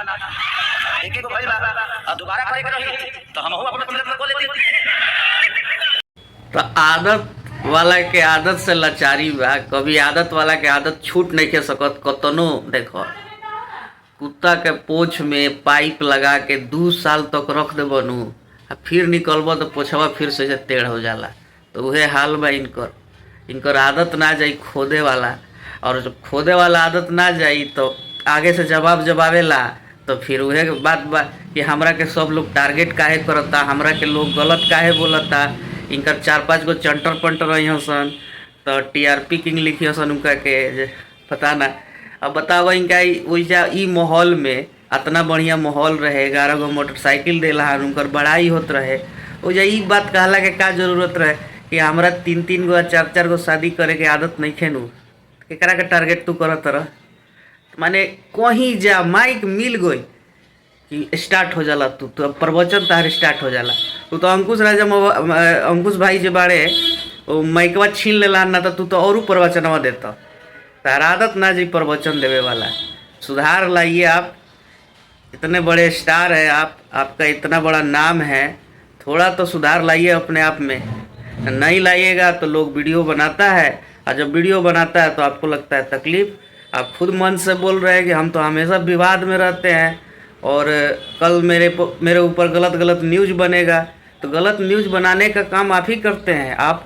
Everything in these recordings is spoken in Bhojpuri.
एक एक भइल बा अब दोबारा करे के रही तो हम अपना तिलक में को लेती। तो आदत वाला के आदत से लाचारी बा, कभी आदत वाला के आदत छूट नहीं के सकत कतनो। देखो कुत्ता के पोछ में पाइप लगा के 2 साल तक रख दे बनू आ फिर निकलब तो पोछवा फिर से टेढ़ हो जाला। तो वह हाल बा इनकर आदत ना जाई खोदे वाला, और जब खोदे वाला आदत ना जाई तो आगे से जवाब आवेला तो फिर वह बात बा कि हमरा के सब लोग टारगेट काहे करता, हमरा के लोग गलत काहे बोलता। इनकर 4-5 गो चंटर पंटर रही सन तो TRP किंग लिखी सन उनका के पता ना। अब बताओ इनका वैसा ई माहौल में इतना बढ़िया माहौल रहे, 11 गो मोटरसाइकिल देला उनकर बड़ाई होत रहे। वैसा ई बात कहला के का जरूरत रहे कि हमरा 3-3 गो 4-4 गो शादी करे के आदत नहीं खेनू। केकरा के टारगेट तू करत रह? माने कहीं जा माइक मिल गई कि स्टार्ट हो जाला, तू तो प्रवचन तार स्टार्ट हो जाला। तू तो अंकुश भाई जो बाड़े वो माइकवा छीन लेला ना तो तू तो और प्रवचनवा देता। तार आदत ना जी प्रवचन देवे वाला। सुधार लाइए आप, इतने बड़े स्टार है आप, आपका इतना बड़ा नाम है, थोड़ा तो सुधार लाइए अपने आप में। नहीं लाइएगा तो लोग वीडियो बनाता है और जब वीडियो बनाता है तो आपको लगता है तकलीफ। आप खुद मन से बोल रहे हैं कि हम तो हमेशा विवाद में रहते हैं और कल मेरे ऊपर गलत न्यूज़ बनेगा। तो गलत न्यूज़ बनाने का काम आप ही करते हैं। आप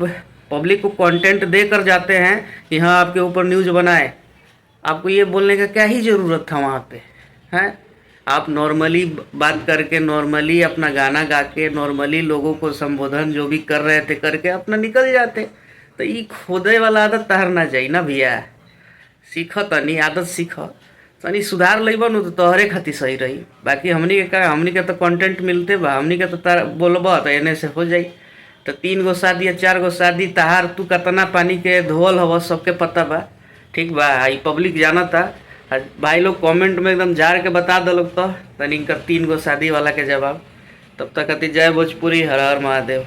पब्लिक को कंटेंट दे कर जाते हैं कि हाँ आपके ऊपर न्यूज़ बनाए। आपको ये बोलने का क्या ही ज़रूरत था वहाँ पे, हैं? आप नॉर्मली बात करके, नॉर्मली अपना गाना गा के, नॉर्मली लोगों को संबोधन जो भी कर रहे थे करके अपना निकल जाते। तो ये खोदे वाला आदत तहरना चाहिए ना भैया। सीख तनी आदत सीख तनी, सुधार लेब न तो तोहरे खातिर सही रही। बाकी हमनी के तो कंटेंट मिलते बा, हमनी के तो तार बोलब तो एने से हो जाई। तो 3 गो शादी या 4 गो शादी तहार तू कतना पानी के धोल हव सबके पता बा, ठीक बा। आई पब्लिक जानता। भाई लोग कमेंट में एकदम जार के बता दो लोग तो तनी इनकर 3 गो शादी वाला के जवाब। तब तक जय भोजपुरी, हर हर महादेव।